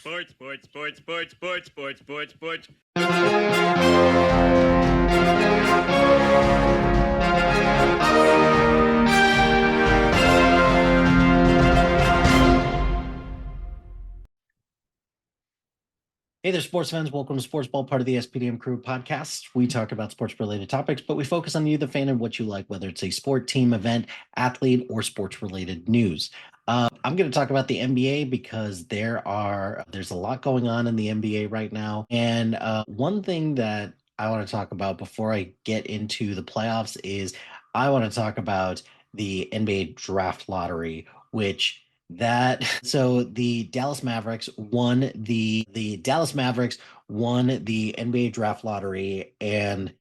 Sports, sports, sports, sports, sports, sports, sports, sports. Hey there, sports fans. Welcome to Sportsball, part of the SPDM Crew podcast. We talk about sports-related topics, but we focus on you, the fan, and what you like, whether it's a sport, team, event, athlete, or sports-related news. I'm going to talk about the NBA because there's a lot going on in the NBA right now. And one thing that I want to talk about before I get into the playoffs is I want to talk about the NBA draft lottery, which that so the Dallas Mavericks won the NBA draft lottery, and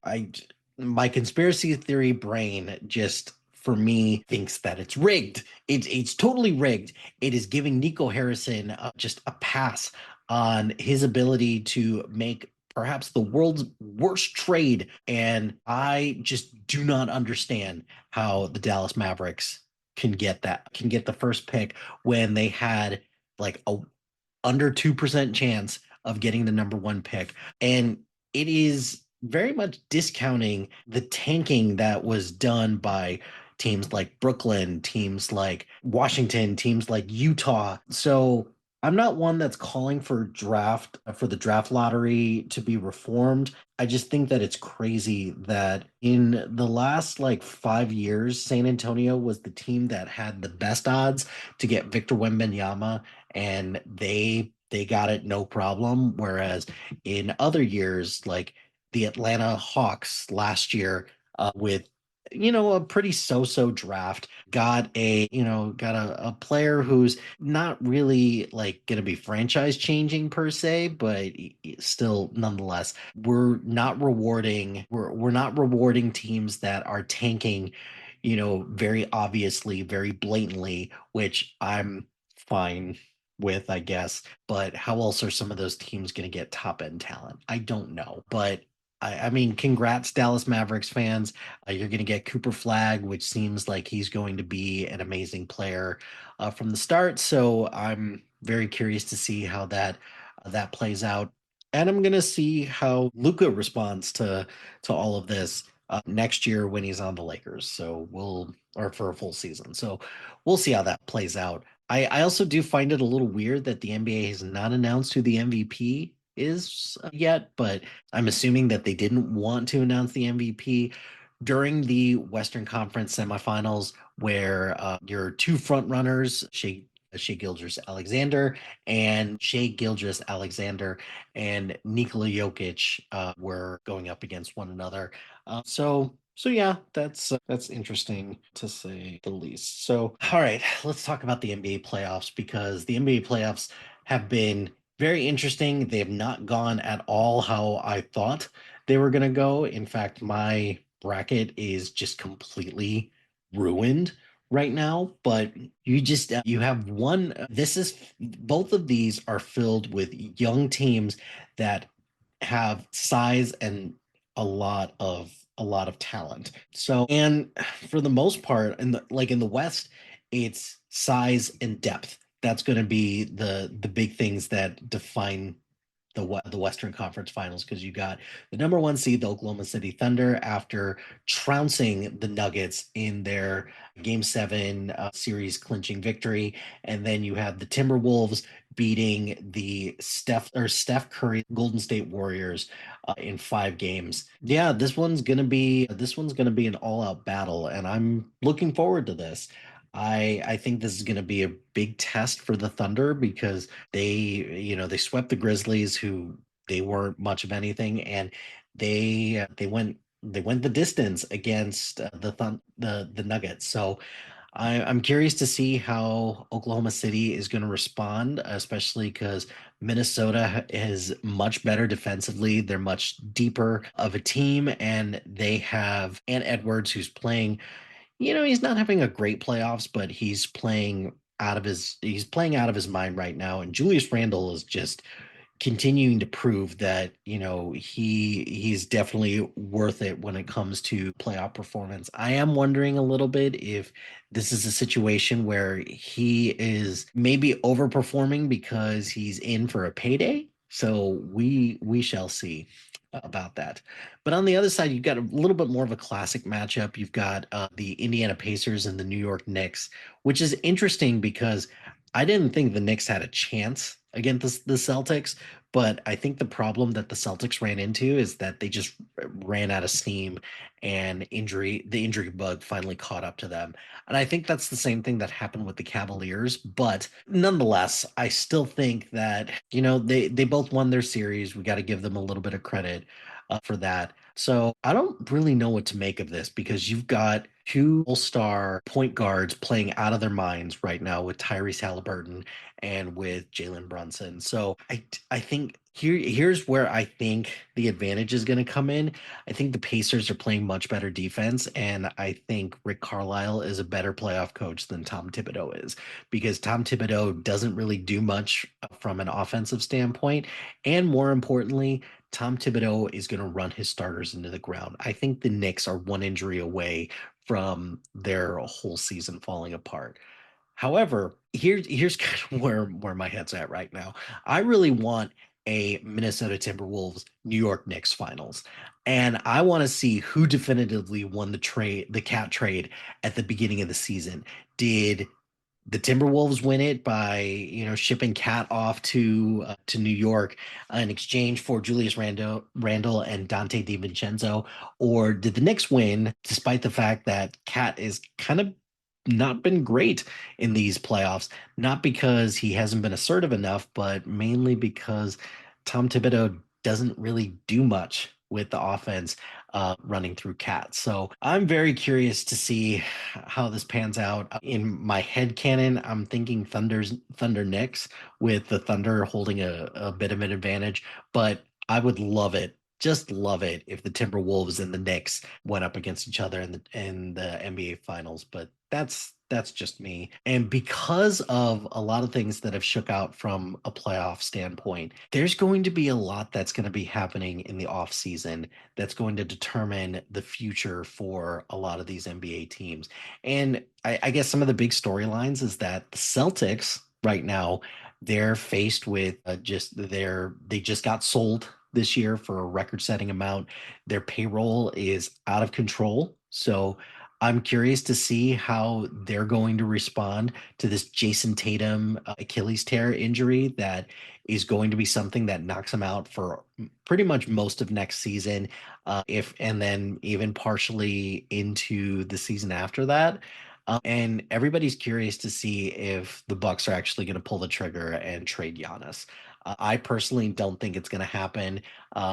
my conspiracy theory brain just for me thinks that it's rigged. It's totally rigged. It is giving Nico Harrison just a pass on his ability to make perhaps the world's worst trade, and I just do not understand how the Dallas Mavericks can get the first pick when they had like a under 2% chance of getting the number one pick. And it is very much discounting the tanking that was done by teams like Brooklyn, teams like Washington, teams like Utah. So I'm not one that's calling for the draft lottery to be reformed. I just think that it's crazy that in the last like 5 years, San Antonio was the team that had the best odds to get Victor Wembanyama, and they got it no problem. Whereas in other years, like the Atlanta Hawks last year, with a pretty so-so draft, got a player who's not really like going to be franchise changing per se, but still nonetheless, we're not rewarding teams that are tanking, very obviously, very blatantly, which I'm fine with, I guess. But how else are some of those teams going to get top end talent? I don't know. But I mean, congrats, Dallas Mavericks fans. You're going to get Cooper Flag, which seems like he's going to be an amazing player from the start. So I'm very curious to see how that plays out. And I'm going to see how Luka responds to all of this next year when he's on the Lakers. Or for a full season. So we'll see how that plays out. I also do find it a little weird that the NBA has not announced who the MVP is yet, but I'm assuming that they didn't want to announce the MVP during the Western Conference semifinals, where your two front runners, Shea Gilgeous Alexander and Nikola Jokic were going up against one another. So yeah, that's interesting to say the least. So all right, let's talk about the NBA playoffs because the NBA playoffs have been very interesting. They have not gone at all how I thought they were going to go. In fact, my bracket is just completely ruined right now, but you have one. This is Both of these are filled with young teams that have size and a lot of talent. So, and for the most part, in the West, it's size and depth. That's going to be the big things that define the Western Conference Finals, because you got the number one seed, the Oklahoma City Thunder, after trouncing the Nuggets in their Game 7 series clinching victory, and then you have the Timberwolves beating the Steph Curry Golden State Warriors in 5 games. Yeah, this one's gonna be an all out battle, and I'm looking forward to this. I think this is going to be a big test for the Thunder because they swept the Grizzlies, who they weren't much of anything, and they went the distance against the Nuggets. So I'm curious to see how Oklahoma City is going to respond, especially because Minnesota is much better defensively. They're much deeper of a team, and they have Ant Edwards, who's playing. He's not having a great playoffs, but he's playing out of his mind right now. And Julius Randle is just continuing to prove that he's definitely worth it when it comes to playoff performance. I am wondering a little bit if this is a situation where he is maybe overperforming because he's in for a payday. So we shall see about that. But on the other side, you've got a little bit more of a classic matchup. You've got the Indiana Pacers and the New York Knicks, which is interesting because I didn't think the Knicks had a chance against the Celtics, but I think the problem that the Celtics ran into is that they just ran out of steam and the injury bug finally caught up to them. And I think that's the same thing that happened with the Cavaliers. But nonetheless, I still think that, they both won their series. We got to give them a little bit of credit for that. So I don't really know what to make of this because you've got two all-star point guards playing out of their minds right now with Tyrese Halliburton and with Jalen Brunson. So I think here's where I think the advantage is going to come in. I think the Pacers are playing much better defense, and I think Rick Carlisle is a better playoff coach than Tom Thibodeau is because Tom Thibodeau doesn't really do much from an offensive standpoint, and more importantly, Tom Thibodeau is going to run his starters into the ground. I think the Knicks are one injury away from their whole season falling apart. However, here's kind of where my head's at right now. I really want a Minnesota Timberwolves New York Knicks finals. And I want to see who definitively won the cat trade at the beginning of the season. Did the Timberwolves win it by shipping Cat off to New York in exchange for Julius Randle and Dante DiVincenzo, or did the Knicks win despite the fact that Cat is kind of not been great in these playoffs? Not because he hasn't been assertive enough, but mainly because Tom Thibodeau doesn't really do much with the offense running through Cat. So I'm very curious to see how this pans out. In my head canon, I'm thinking Thunder Knicks with the Thunder holding a bit of an advantage, but I would love it. Just love it if the Timberwolves and the Knicks went up against each other in the NBA Finals. But that's just me. And because of a lot of things that have shook out from a playoff standpoint, there's going to be a lot that's going to be happening in the off season that's going to determine the future for a lot of these NBA teams. And I guess some of the big storylines is that the Celtics right now, they're faced with they just got sold this year for a record-setting amount. Their payroll is out of control. So I'm curious to see how they're going to respond to this Jason Tatum Achilles tear injury that is going to be something that knocks him out for pretty much most of next season, if and then even partially into the season after that. And everybody's curious to see if the Bucks are actually going to pull the trigger and trade Giannis. I personally don't think it's going to happen,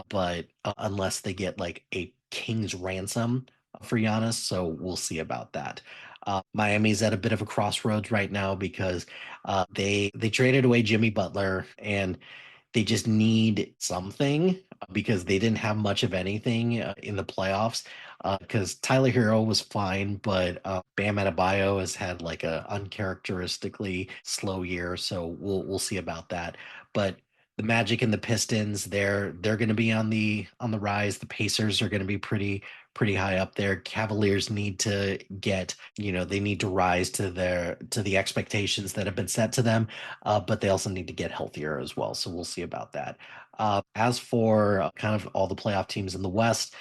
but unless they get like a king's ransom for Giannis, so we'll see about that. Miami's at a bit of a crossroads right now because they traded away Jimmy Butler and they just need something because they didn't have much of anything in the playoffs. Because Tyler Hero was fine, but Bam Adebayo has had like a uncharacteristically slow year, so we'll see about that. But the Magic and the Pistons, they're going to be on the rise. The Pacers are going to be pretty high up there. Cavaliers need to they need to rise to the expectations that have been set to them, but they also need to get healthier as well. So we'll see about that. As for kind of all the playoff teams in the West,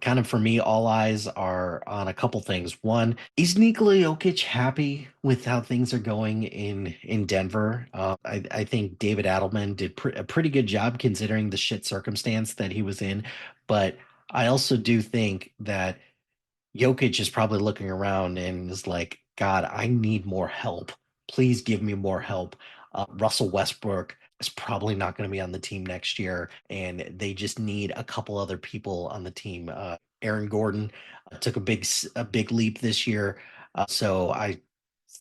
kind of for me, all eyes are on a couple things. One, is Nikola Jokic happy with how things are going in Denver? I think David Adelman did a pretty good job considering the shit circumstance that he was in, but I also do think that Jokic is probably looking around and is like, God, I need more help. Please give me more help. Russell Westbrook is probably not going to be on the team next year, and they just need a couple other people on the team. Aaron Gordon took a big leap this year, so I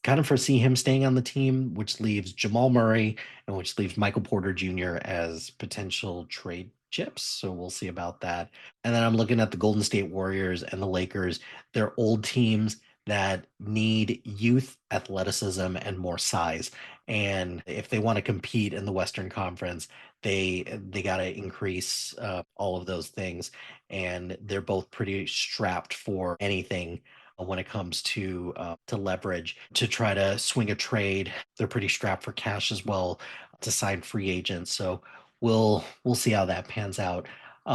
kind of foresee him staying on the team, which leaves Jamal Murray and which leaves Michael Porter Jr. as potential trade chips. So we'll see about that. And then I'm looking at the Golden State Warriors and the Lakers. They're old teams. that need youth, athleticism, and more size. And if they want to compete in the Western Conference, they got to increase all of those things. And they're both pretty strapped for anything when it comes to leverage to try to swing a trade. They're pretty strapped for cash as well to sign free agents. So we'll see how that pans out.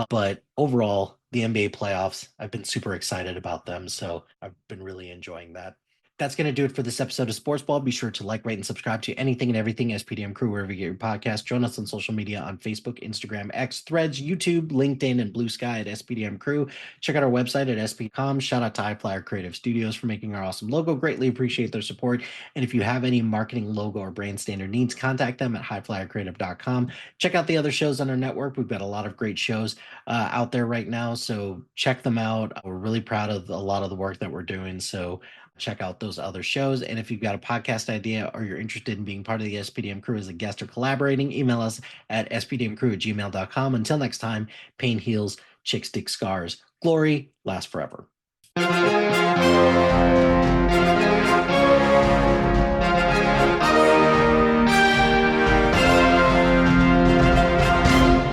But overall, the NBA playoffs, I've been super excited about them. So I've been really enjoying that. That's going to do it for this episode of Sportsball. Be sure to like, rate, and subscribe to anything and everything SPDM Crew, wherever you get your podcast. Join us on social media on Facebook, Instagram, X, Threads, YouTube, LinkedIn, and Blue Sky at SPDM Crew. Check out our website at SP.com. Shout out to HiFlyer Creative Studios for making our awesome logo. Greatly appreciate their support. And if you have any marketing, logo, or brand standard needs, contact them at HiFlyerCreative.com. Check out the other shows on our network. We've got a lot of great shows out there right now, so check them out. We're really proud of a lot of the work that we're doing, so check out those other shows. And if you've got a podcast idea or you're interested in being part of the SPDM Crew as a guest or collaborating, email us at spdmcrew@gmail.com. Until next time, pain heals, chicks dig scars, glory lasts forever.